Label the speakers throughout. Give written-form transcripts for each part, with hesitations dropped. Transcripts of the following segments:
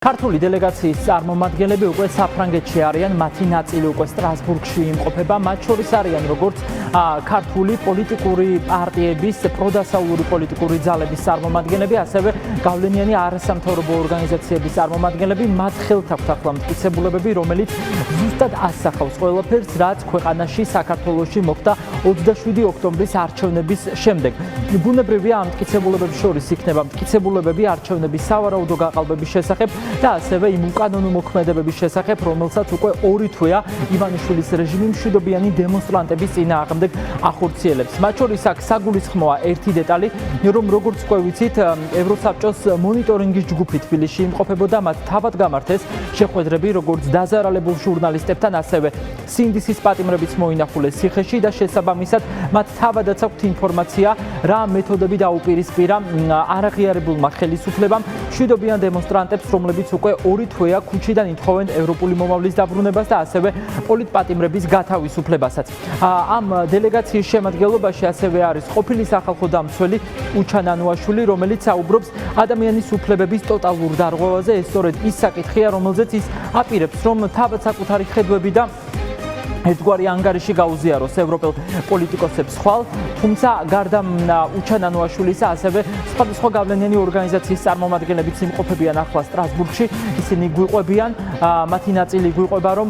Speaker 1: ქართული დელეგაციის წარმომადგენლები უკვე საფრანგეთში არიან, მათი ნაწილი უკვე სტრასბურგში იმყოფება, მათ შორის არიან როგორც ქართული პოლიტიკური პარტიების, პროდასავლური პოლიტიკური ძალების წარმომადგენლები, ასევე გავლენიანი არასამთავრობო ორგანიზაციების წარმომადგენლები, მათ ხელთ აქვთ ახლა მტკიცებულებები, რომელიც ზუსტად ასახავს ყველაფერს, რაც ქვეყანაში საქართველოში მოხდა 27 ოქტომბრის არჩევნების შემდეგ. ბუნებრივია ამ მტკიცებულებებს შორის იქნება მტკიცებულებები არჩევნების სავარაუდო გაყალბების შესახებ და ასევე იმ უკანონო მოქმედებების შესახებ, რომელსაც უკვე 2 თვეა ივანიშვილის რეჟიმი მშვიდობიანი დემონსტრანტების წინააღმდეგ ახორციელებს. მათ შორის აქ საგულისხმოა ერთი დეტალი, რომ როგორც უკვე ვიცით, ევროსაბჭოს მონიტორინგის ჯგუფი თბილისში იმყოფებოდა, მათ თავად გამართეს შეხვედრები როგორც დაზარალებულ ჟურნალისტებთან, ასევე სინდისის პატიმრებიც მოინახულეს ციხეში და შესაბამისად მათ თავადაც აქვთ ინფორმაცია, რა მეთოდები დაუპირისპირა არაღიარებულმა ხელისუფლებამ მშვიდობიან დემონსტრანტებს, რომლებიც უკვე 2 თვეა ქუჩიდან ითხოვენ ევროპული მომავლის დაბრუნებას და ასევე პოლიტპატიმრების გათავისუფლებასაც. ამ დელეგაციის შემადგენლობაში ასევე არის ყოფილი სახალხო დამცველი უჩან ანუაშვილი, რომელიც საუბრობს ადამიანის უფლებების ტოტალურ დარღვევაზე. ეს სწორედ ის საკითხია, რომელზეც ის აპირებს, რომ თავად საკუთარი ხედვები და ერთგვარი ანგარიში გაუზიაროს ევროპელ პოლიტიკოსებს ხვალ, თუმცა გარდა უჩან ანუაშვილისა, ასევე სხვადასხვა გავლენიანი ორგანიზაციის წარმომადგენლებიც იმყოფებიან ახლა სტრასბურგში, ისინი გვიყვებიან, მათი ნაწილი გვიყვება, რომ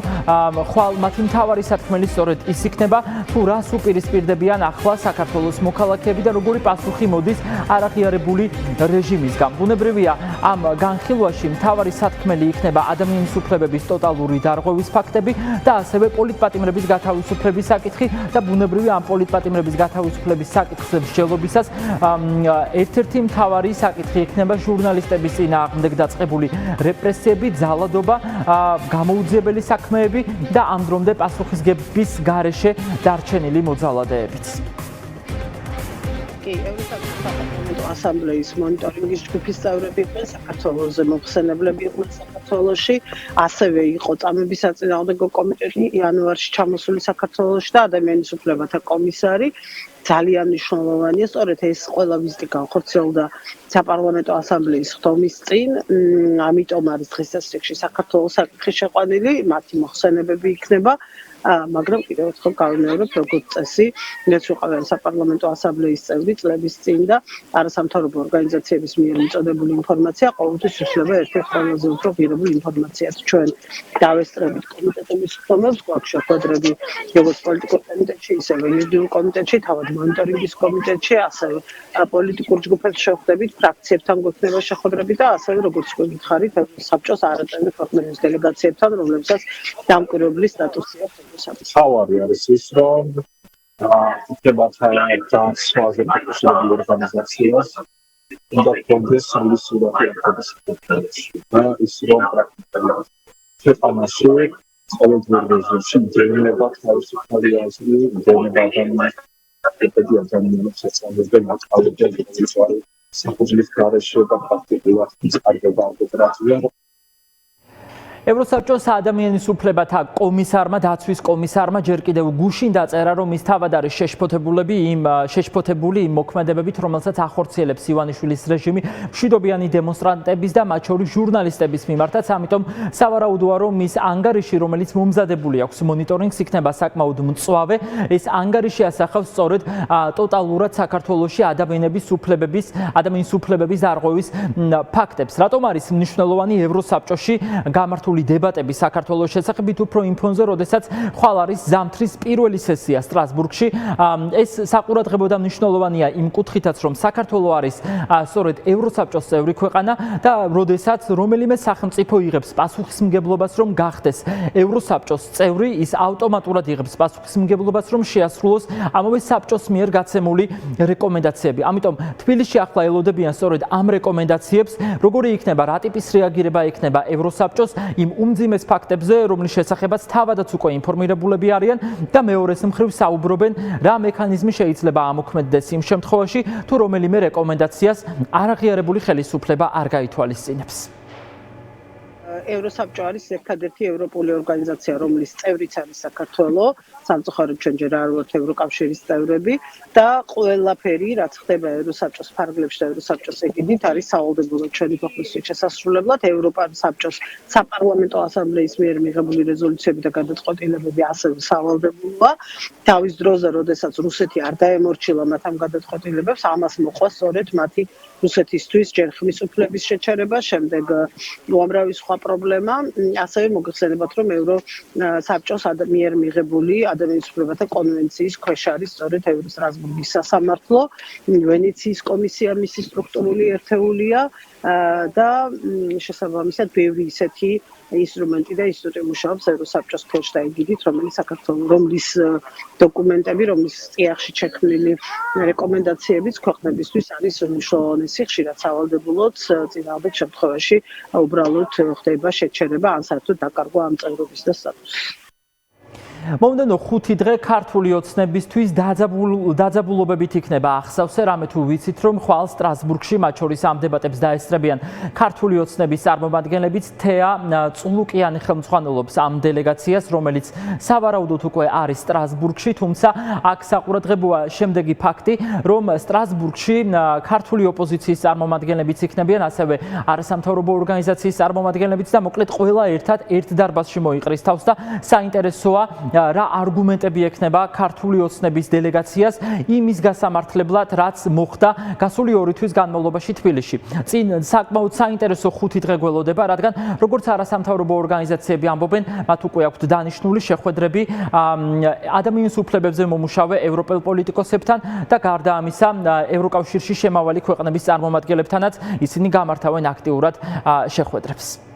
Speaker 1: ხვალ მათი მთავარი სათქმელი სწორედ ის იქნება, თუ რას უპირისპირდებიან ახლა საქართველოს მოქალაქეები და როგორი პასუხი მოდის არაღიარებული რეჟიმისგან. ბუნებრივია, ამ განხილვაში მთავარი სათქმელი იქნება ადამიანის უფლებების ტოტალური დარღვევის ფაქტები და ასევე პოლიტპატიმრების გათავისუფლების საკითხი და ბუნებრივია ამ პოლიტპატიმრების გათავისუფლების საკითხზე მსჯელობისას ერთ-ერთი მთავარი საკითხი იქნება ჟურნალისტების წინააღმდეგ დაწყებული რეპრესიები, ძალადობა, გამოუძიებელი საქმეები და ამ დრომდე პასუხისგების გარეშე დარჩენილი მოძალადეებიც.
Speaker 2: ევროპული ასამბლეის მონიტორინგის ჯგუფის წევრები იყვნენ, საქართველოსზე მოხსენებლები იყვნენ საქართველოში, ასევე იყო წამების საწინააღმდეგო კომიტეტი იანვარში ჩამოსული საქართველოში და ადამიანის უფლებათა კომისარი. ძალიან მნიშვნელოვანია, სწორედ ეს ყველა ვიზიტი განხორციელდა საპარლამენტო ასამბლეის ხდომის წინ, ამიტომ არის დღეს წესრიგში საქართველოს საკითხი შეყვანილი, მათი მოხსენებები იქნება. მაგრამ კიდევ ერთხელ გავიმეორებ, როგორც წესი, რაც ვიყავენ საპარლამენტო ასამბლეის წევრი წლების წინ და არასამთავრობო ორგანიზაციების მიერ მიწოდებული ინფორმაცია ყოველთვის ითვლება ერთ-ერთ ყველაზე უფრო ღირებულ ინფორმაციას. ჩვენ დავესწრებით კომიტეტების ხდომებს, გვაქვს შეხვედრები როგორც პოლიტიკურ კომიტეტში, ისევე იურიდიულ კომიტეტში, თავად მონიტორინგის კომიტეტში, ასევე პოლიტიკურ ჯგუფებს შევხვდებით, ფრაქციებთან გვექნება შეხვედრები და ასევე როგორც გითხარით, საბჭოს არაწევრი ქვეყნების დელეგაციებთან, რომლებსაც დამკვირვებლის სტატუსი აქვს.
Speaker 3: თავარი არის ის, რომ იქნებათა სხვაზე ფოკუსირებული ორგანიზაციას უნდა კონდეს სული სურათი ახალგაზრდებს და ის რომ პრაქტიკულად ქვეყანაში ყოველდღიურ რეჟიმში მდევნება თავისუფალი აზრი, მდევნება ადამიანებს ეწამებდა მათყავებდნენ ვიზუალი საფუძვლის გარეშე და პრაქტიკულად წყარდება ოპერაცია.
Speaker 1: ევროსაბჭოს ადამიანის უფლებათა კომისარმა, დაცვის კომისარმა ჯერ კიდევ გუშინ დაწერა, რომ ის თავად არის შეშფოთებული იმ მოქმედებებით, რომელსაც ახორციელებს ივანიშვილის რეჟიმი მშვიდობიანი დემონსტრანტების და მათ შორის ჟურნალისტების მიმართაც, ამიტომ სავარაუდოა, რომ ის ანგარიში, რომელიც მომზადებული აქვს მონიტორინგს, იქნება საკმაოდ მწვავე. ეს ანგარიში ასახავს სწორედ ტოტალურად საქართველოში ადამიანის უფლებების დარღვევის ფაქტებს. რატომ არის მნიშვნელოვანი ევროსაბჭოში გამართული დებატები საქართველოს შესახებ უფრო იმ ფონზე, როდესაც ხვალ არის ზამთრის პირველი სესია სტრასბურგში. ეს საყურადღებო და მნიშვნელოვანია იმ კუთხითაც, რომ საქართველო არის სწორედ ევროსაბჭოს წევრი ქვეყანა და როდესაც რომელიმე სახელმწიფო იღებს პასუხისმგებლობას, რომ გახდეს ევროსაბჭოს წევრი, ის ავტომატურად იღებს პასუხისმგებლობას, რომ შეასრულოს ამავე საბჭოს მიერ გაცემული რეკომენდაციები. ამიტომ თბილისში ახლა ელოდებიან სწორედ ამ რეკომენდაციებს, როგორი იქნება, რა ტიპის რეაგირება იქნება ევროსაბჭოს იმ უმძიმეს ფაქტებზე, რომლის შესახებაც თავადაც უკვე ინფორმირებულები არიან და მეორეს მხრივ საუბრობენ, რა მექანიზმი შეიძლება ამოქმედდეს იმ შემთხვევაში, თუ რომელიმე რეკომენდაციას არაღიარებული ხელისუფლება არ გაითვალისწინებს.
Speaker 2: ევროსაბჭო არის ერთადერთი ევროპული ორგანიზაცია, რომლის წევრიც არის საქართველოს, სამწუხაროდ ჩვენ ჯერ არ ვართ ევროკავშირის წევრები და ყველაფერი, რაც ხდება ევროსაბჭოს ფარგლებში და ევროსაბჭოს ეგიდით, არის სავალდებულო ჩვენი ქვეყნისთვის შესასრულებლად. ევროპასაბჭოს საპარლამენტო ასამბლეის მიერ მიღებული რეზოლუციები და გადაწყვეტილებები ასევე სავალდებულოა. თავის დროზე, როდესაც რუსეთი არ დაემორჩილა მათ ამ გადაწყვეტილებებს, ამას მოყვა სწორედ მათი რუსეთისთვის ჯერ ხმის უფლების შეჩერება, შემდეგ უამრავი სხვა პრობლემა, ასევე მოგეხსენებათ, რომ ევროსაბჭოს მიერ მიღებული ადამიანის უფლებათა კონვენციის ქვეშ არის სწორედ ევროსტრასბურგის სასამართლო, ვენეციის კომისია მისი სტრუქტურული ერთეულია და შესაბამისად ბევრი ისეთი ინსტრუმენტი და ინსტიტუტი მუშაობს ევროსაბჭოს ქვეშ და ეგიდით, რომლის დოკუმენტები, რომლის წიაღში შექმნილი რეკომენდაციებიც ქვეყნებისთვის არის უმნიშვნელოვანესი, ხშირად სავალდებულოც წინააღმდეგ შემთხვევაში უბრალოდ ხდება შეჩერება ან საერთოდ დაკარგვა ამ წევრობის და სტატუსის.
Speaker 1: მომდენო 5 დღე ქართული ოცნებისთვის დაძაბულობებით იქნება ახსავსე, რამე თუ ვიცით, რომ ხვალ სტრასბურგში მათ შორის ამ დებატებს დაესწრებიან ქართული ოცნების წარმომადგენლებიც თეა წულუკიანი ხელმძღვანელობს ამ დელეგაციას, რომელიც სავარაუდოდ უკვე არის სტრასბურგში, თუმცა აქ საყურადღებოა შემდეგი ფაქტი, რომ სტრასბურგში ქართული ოპოზიციის წარმომადგენლებიც იქნებიან, ასევე არასამთავრობო ორგანიზაციის წარმომადგენლებიც და მოკლედ ყველა ერთად ერთ დარბაზში მოიყრის თავს და საინტერესოა რა არგუმენტები ექნება ქართული ოცნების დელეგაციას იმის გასამართლებლად, რაც მოხდა გასული 2 თვის განმავლობაში თბილისში. წინ საკმაოდ საინტერესო 5 დღე გველოდება, რადგან როგორც არასამთავრობო ორგანიზაციები ამბობენ, მათ უკვე აქვთ დანიშნული შეხვედრები ადამიანის უფლებებზე მომუშავე ევროპელ პოლიტიკოსებთან და გარდა ამისა, ევროკავშირში შემავალი ქვეყნების წარმომადგენლებთანაც ისინი გამართავენ აქტიურად შეხვედრებს.